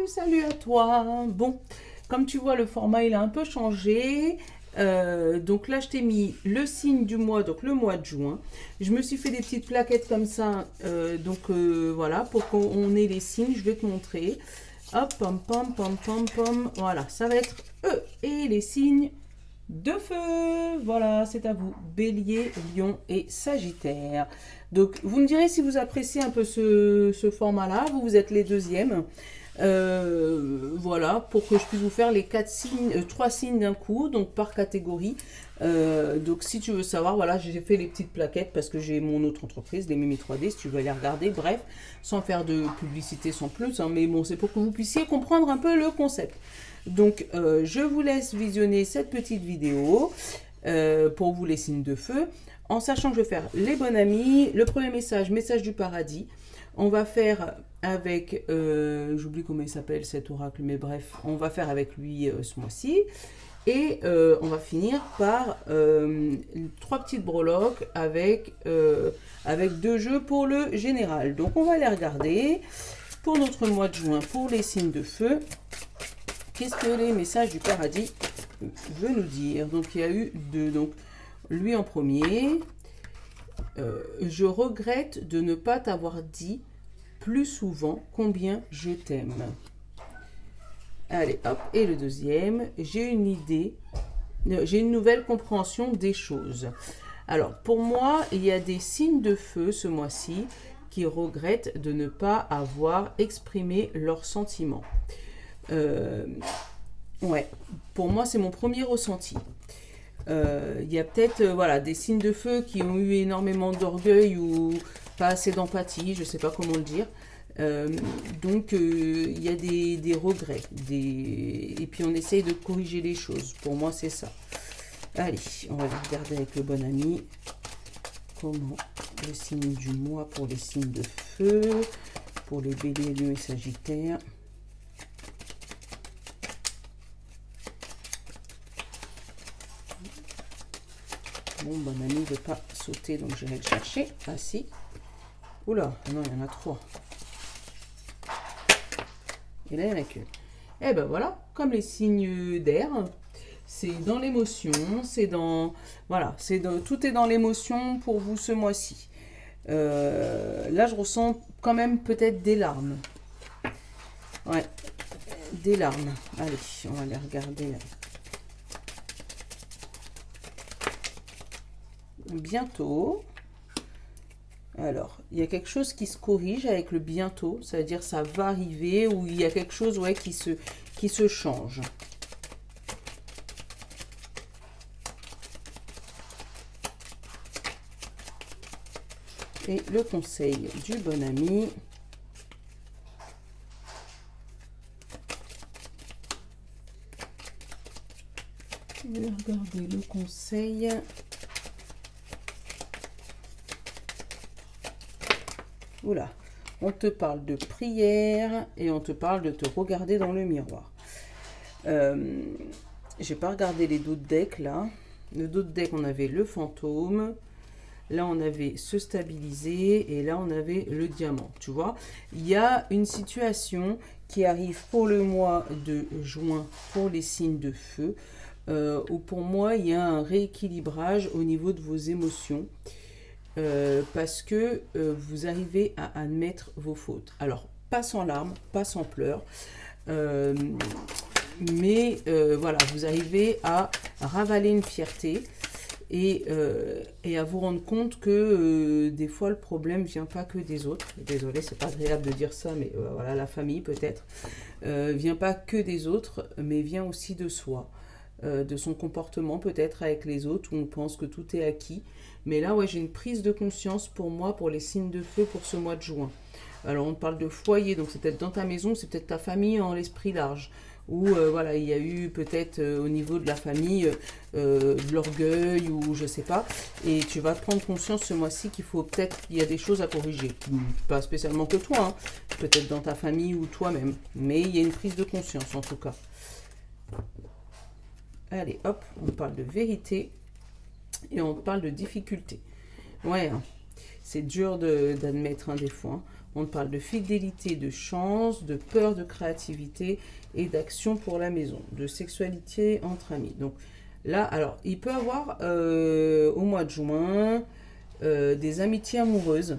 Salut à toi. Bon, comme tu vois, le format il a un peu changé. Donc là, je t'ai mis le signe du mois, donc le mois de juin. Je me suis fait des petites plaquettes comme ça. Voilà, pour qu'on ait les signes, je vais te montrer. Hop, pom pom pom pom pom. Voilà, ça va être eux et les signes de feu. Voilà, c'est à vous. Bélier, Lion et Sagittaire. Donc, vous me direz si vous appréciez un peu ce format-là. Vous êtes les deuxièmes. Voilà, pour que je puisse vous faire les quatre signes, trois signes d'un coup, donc par catégorie. Donc si tu veux savoir, voilà, j'ai fait les petites plaquettes parce que j'ai mon autre entreprise, les Mimi 3D, si tu veux les regarder, bref, sans faire de publicité sans plus, hein, mais bon, c'est pour que vous puissiez comprendre un peu le concept. Donc je vous laisse visionner cette petite vidéo pour vous les signes de feu, en sachant que je vais faire les bons amis, le premier message, message du paradis. On va faire avec, j'oublie comment il s'appelle cet oracle, mais bref, on va faire avec lui ce mois-ci. Et on va finir par trois petites breloques avec deux jeux pour le général. Donc on va les regarder pour notre mois de juin, pour les signes de feu. Qu'est-ce que les messages du paradis veulent nous dire? Donc il y a eu deux. Donc lui en premier. Je regrette de ne pas t'avoir dit plus souvent combien je t'aime. Allez, hop. Et le deuxième, j'ai une idée, j'ai une nouvelle compréhension des choses. Alors, pour moi, il y a des signes de feu ce mois-ci qui regrettent de ne pas avoir exprimé leurs sentiments. Ouais, pour moi, c'est mon premier ressenti. Il y a peut-être voilà, des signes de feu qui ont eu énormément d'orgueil ou pas assez d'empathie, je ne sais pas comment le dire. Donc il y a des regrets, et puis on essaye de corriger les choses. Pour moi, c'est ça. Allez, on va regarder avec le bon ami comment le signe du mois pour les signes de feu, pour les béliers, lions et sagittaires. Bon, bon ami ne veut pas sauter, donc je vais le chercher. Ah si. Oula, non, il y en a trois. Et là, il n'y en a qu'une. Et ben voilà, comme les signes d'air, c'est dans l'émotion, c'est dans... Voilà, tout est dans l'émotion pour vous ce mois-ci. Là, je ressens quand même peut-être des larmes. Ouais, des larmes. Allez, on va les regarder là. Bientôt. Alors, il y a quelque chose qui se corrige avec le bientôt, ça veut dire ça va arriver, ou il y a quelque chose ouais, qui se change. Et le conseil du bon ami. Je vais regarder le conseil. Oula, on te parle de prière et on te parle de te regarder dans le miroir. J'ai pas regardé les d'autres decks là. Le d'autres decks, on avait le fantôme. Là, on avait se stabiliser et là, on avait le diamant. Tu vois, il y a une situation qui arrive pour le mois de juin pour les signes de feu. Où pour moi, il y a un rééquilibrage au niveau de vos émotions. Parce que vous arrivez à admettre vos fautes. Alors, pas sans larmes, pas sans pleurs, mais voilà, vous arrivez à ravaler une fierté et à vous rendre compte que des fois, le problème vient pas que des autres. Désolée, c'est pas agréable de dire ça, mais voilà, la famille peut-être, vient pas que des autres, mais vient aussi de soi. De son comportement peut-être avec les autres où on pense que tout est acquis. Mais là, ouais, j'ai une prise de conscience pour moi, pour les signes de feu pour ce mois de juin. Alors, on parle de foyer, donc c'est peut-être dans ta maison, c'est peut-être ta famille en l'esprit large. Ou voilà, il y a eu peut-être au niveau de la famille de l'orgueil ou je sais pas. Et tu vas prendre conscience ce mois-ci qu'il faut peut-être, il y a des choses à corriger. Pas spécialement que toi, hein. Peut-être dans ta famille ou toi-même. Mais il y a une prise de conscience en tout cas. Allez, hop, on parle de vérité et on parle de difficulté. Ouais, hein, c'est dur d'admettre des fois. Hein. On te parle de fidélité, de chance, de peur, de créativité et d'action pour la maison, de sexualité entre amis. Donc là, alors, il peut avoir au mois de juin des amitiés amoureuses,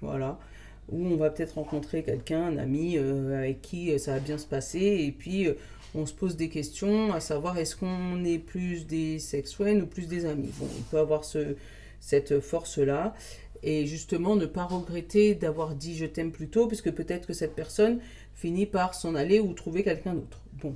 voilà, où on va peut-être rencontrer quelqu'un, un ami avec qui ça va bien se passer, et puis on se pose des questions, à savoir est-ce qu'on est plus des sex friends ou plus des amis. Bon, il peut avoir cette force-là, et justement ne pas regretter d'avoir dit je t'aime plus tôt, puisque peut-être que cette personne finit par s'en aller ou trouver quelqu'un d'autre. Bon.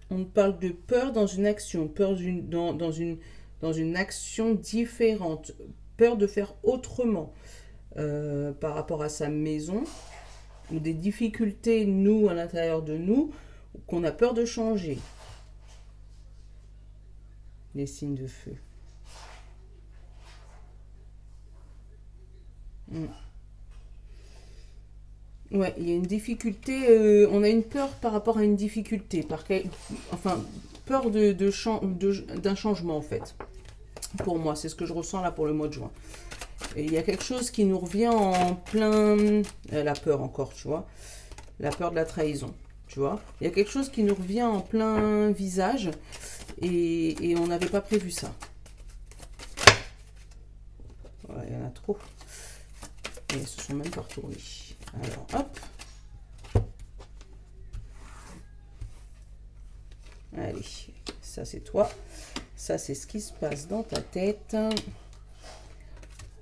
On parle de peur dans une action, peur dans une action différente, peur de faire autrement par rapport à sa maison, ou des difficultés, nous, à l'intérieur de nous, qu'on a peur de changer. Les signes de feu. Ouais, il y a une difficulté, on a une peur par rapport à une difficulté, enfin, peur d'un changement en fait. Pour moi, c'est ce que je ressens là pour le mois de juin. Et il y a quelque chose qui nous revient en plein... la peur encore, tu vois. La peur de la trahison, tu vois. Il y a quelque chose qui nous revient en plein visage et on n'avait pas prévu ça. Ouais, il y en a trop. Et elles se sont même pas retournées. Alors, hop. Allez, ça c'est toi. Ça, c'est ce qui se passe dans ta tête.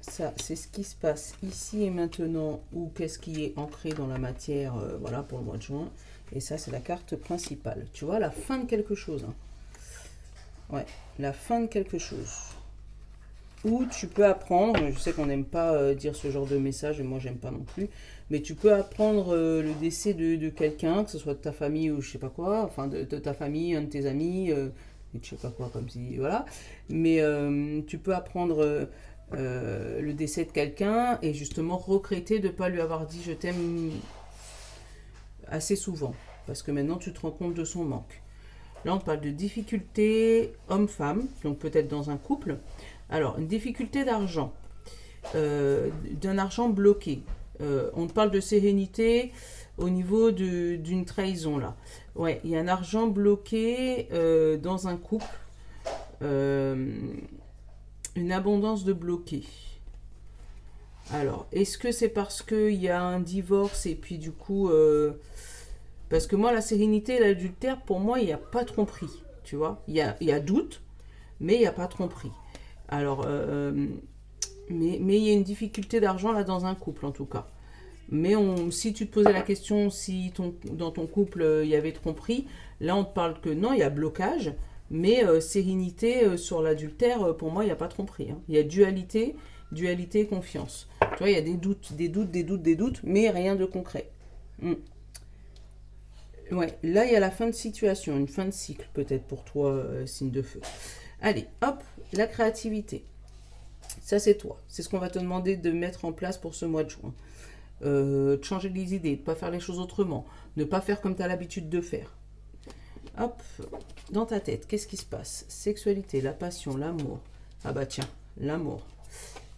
Ça, c'est ce qui se passe ici et maintenant, ou qu'est-ce qui est ancré dans la matière, voilà, pour le mois de juin. Et ça, c'est la carte principale. Tu vois, la fin de quelque chose. Hein. Ouais, la fin de quelque chose. Ou tu peux apprendre, je sais qu'on n'aime pas dire ce genre de message, et moi, j'aime pas non plus, mais tu peux apprendre le décès de quelqu'un, que ce soit de ta famille ou je sais pas quoi, enfin, de ta famille, un de tes amis, et je sais pas quoi, comme si, voilà. Mais tu peux apprendre... le décès de quelqu'un et justement regretter de ne pas lui avoir dit je t'aime assez souvent parce que maintenant tu te rends compte de son manque. Là on parle de difficulté homme-femme, donc peut-être dans un couple. Alors une difficulté d'argent, d'un argent bloqué. On parle de sérénité au niveau d'une trahison là. Ouais, il y a un argent bloqué dans un couple. Une abondance de bloqués. Alors, est-ce que c'est parce qu'il y a un divorce et puis du coup... parce que moi, la sérénité et l'adultère, pour moi, il n'y a pas tromperie. Tu vois, il y a doute, mais il n'y a pas tromperie. Alors, mais il y a une difficulté d'argent là dans un couple en tout cas. Mais si tu te posais la question si dans ton couple il y avait tromperie, là on te parle que non, il y a blocage. Mais sérénité sur l'adultère, pour moi, il n'y a pas tromperie. Hein. Il y a dualité et confiance. Tu vois, il y a des doutes, mais rien de concret. Ouais, là, il y a la fin de situation, une fin de cycle, peut-être pour toi, signe de feu. Allez, hop, la créativité. Ça, c'est toi. C'est ce qu'on va te demander de mettre en place pour ce mois de juin. De changer les idées, de ne pas faire les choses autrement, ne pas faire comme tu as l'habitude de faire. Hop, dans ta tête, qu'est-ce qui se passe? Sexualité, la passion, l'amour. Ah bah tiens, l'amour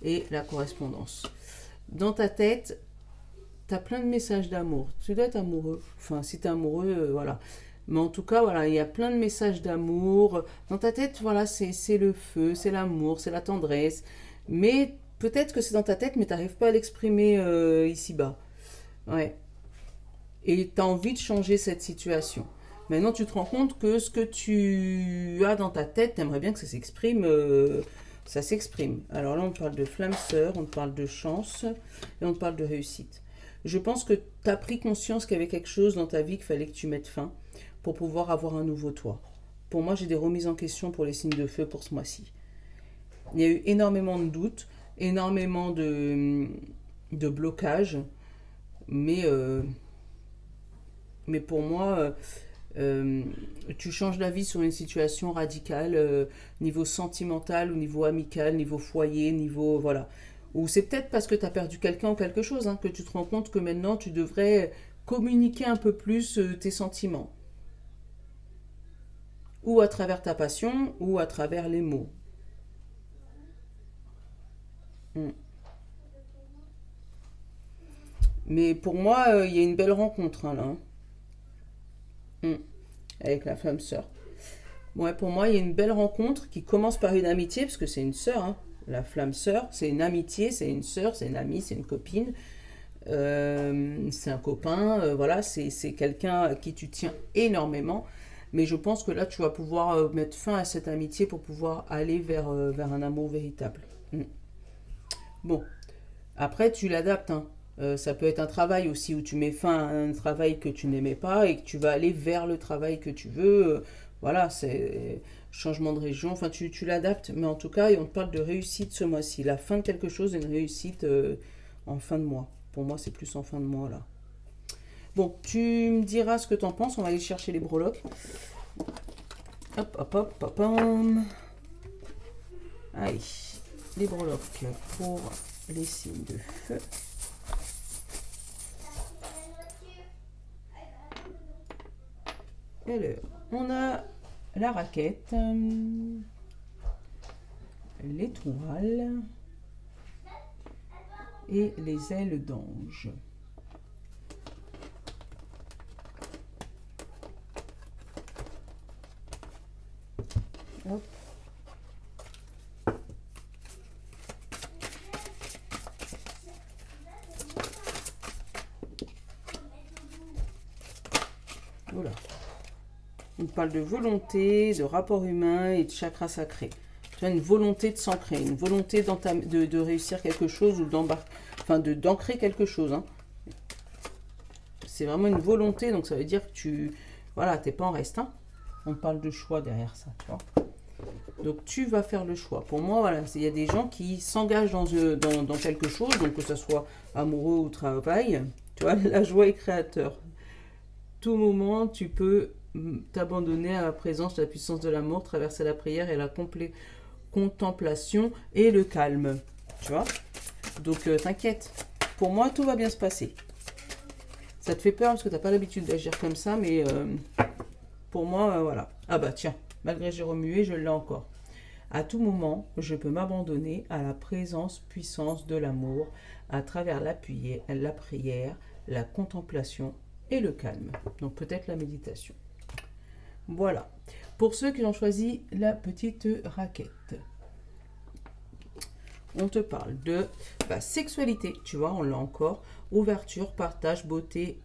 et la correspondance. Dans ta tête, tu as plein de messages d'amour. Tu dois être amoureux. Enfin, si tu es amoureux, voilà. Mais en tout cas, voilà, il y a plein de messages d'amour. Dans ta tête, voilà, c'est le feu, c'est l'amour, c'est la tendresse. Mais peut-être que c'est dans ta tête, mais tu n'arrives pas à l'exprimer ici-bas. Ouais. Et tu as envie de changer cette situation. Maintenant, tu te rends compte que ce que tu as dans ta tête, tu aimerais bien que ça s'exprime. Ça s'exprime. Alors là, on parle de flamme sœur, on parle de chance et on parle de réussite. Je pense que tu as pris conscience qu'il y avait quelque chose dans ta vie qu'il fallait que tu mettes fin pour pouvoir avoir un nouveau toi. Pour moi, j'ai des remises en question pour les signes de feu pour ce mois-ci. Il y a eu énormément de doutes, énormément de blocages, mais pour moi... tu changes la vie sur une situation radicale, niveau sentimental, ou niveau amical, niveau foyer, niveau... Voilà. Ou c'est peut-être parce que tu as perdu quelqu'un ou quelque chose, hein, que tu te rends compte que maintenant tu devrais communiquer un peu plus tes sentiments. Ou à travers ta passion, ou à travers les mots. Mais pour moi, il y a une belle rencontre hein, là. Avec la flamme sœur. Ouais, pour moi, il y a une belle rencontre qui commence par une amitié, parce que c'est une sœur. Hein. La flamme sœur, c'est une amitié, c'est une sœur, c'est une amie, c'est une copine. C'est un copain, voilà, c'est quelqu'un à qui tu tiens énormément. Mais je pense que là, tu vas pouvoir mettre fin à cette amitié pour pouvoir aller vers un amour véritable. Mm. Bon, après, tu l'adaptes. Hein. Ça peut être un travail aussi où tu mets fin à un travail que tu n'aimais pas et que tu vas aller vers le travail que tu veux. Voilà, c'est changement de région. Enfin, tu l'adaptes. Mais en tout cas, on te parle de réussite ce mois-ci. La fin de quelque chose est une réussite en fin de mois. Pour moi, c'est plus en fin de mois là. Bon, tu me diras ce que t'en penses. On va aller chercher les breloques. Hop, hop, hop, hop, hop. Allez, les breloques pour les signes de feu. Alors, on a la raquette, l'étoile et les ailes d'ange. Hop. Voilà. On parle de volonté, de rapport humain et de chakra sacré. Tu as une volonté de s'ancrer, une volonté de réussir quelque chose ou d'ancrer quelque chose. Hein. C'est vraiment une volonté, donc ça veut dire que tu t'es pas en reste. Hein. On parle de choix derrière ça, tu vois. Donc tu vas faire le choix. Pour moi, voilà, il y a des gens qui s'engagent dans quelque chose, donc que ce soit amoureux ou travail. Tu vois, la joie est créateur. Tout moment, tu peux t'abandonner à la présence de la puissance de l'amour, traverser la prière et la contemplation et le calme. Tu vois? Donc t'inquiète. Pour moi, tout va bien se passer. Ça te fait peur parce que tu n'as pas l'habitude d'agir comme ça, mais pour moi, voilà. Ah bah tiens, malgré j'ai remué, je l'ai encore. À tout moment, je peux m'abandonner à la présence, puissance de l'amour à travers la prière, la contemplation et le calme. Donc peut-être la méditation. Voilà. Pour ceux qui ont choisi la petite raquette, on te parle de sexualité, tu vois, on l'a encore. Ouverture, partage, beauté,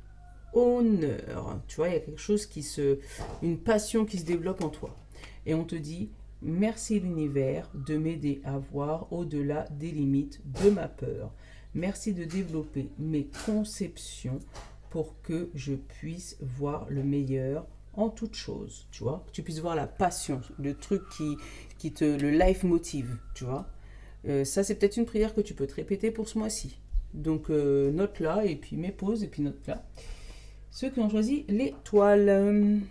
honneur. Tu vois, il y a quelque chose une passion qui se développe en toi. Et on te dit, merci l'univers de m'aider à voir au-delà des limites de ma peur. Merci de développer mes conceptions pour que je puisse voir le meilleur en toute chose, tu vois, que tu puisses voir la passion, le truc le life motive, tu vois. Ça, c'est peut-être une prière que tu peux te répéter pour ce mois-ci. Donc, note-la, et puis mets pause, et puis note-la. Ceux qui ont choisi l'étoile,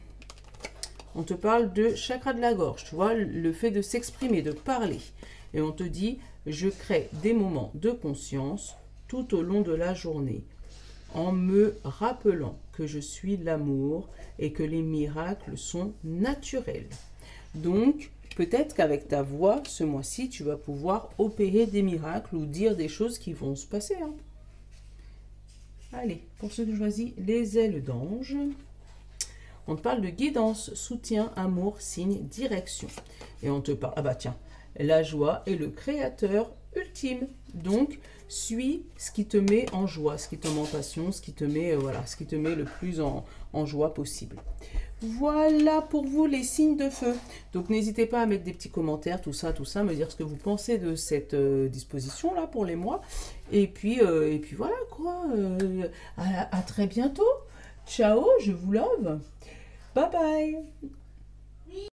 on te parle de chakra de la gorge, tu vois, le fait de s'exprimer, de parler. Et on te dit, je crée des moments de conscience tout au long de la journée, en me rappelant que je suis l'amour et que les miracles sont naturels. Donc, peut-être qu'avec ta voix, ce mois-ci, tu vas pouvoir opérer des miracles ou dire des choses qui vont se passer. Hein. Allez, pour ceux qui choisissent les ailes d'ange, on te parle de guidance, soutien, amour, signe, direction. Et on te parle, ah bah tiens, la joie est le créateur ultime. Donc, suis ce qui te met en joie, ce qui te met en passion, ce qui te met, ce qui te met le plus en joie possible. Voilà pour vous les signes de feu. Donc, n'hésitez pas à mettre des petits commentaires, tout ça, me dire ce que vous pensez de cette disposition-là pour les mois. Et puis voilà quoi. À très bientôt. Ciao, je vous love. Bye bye.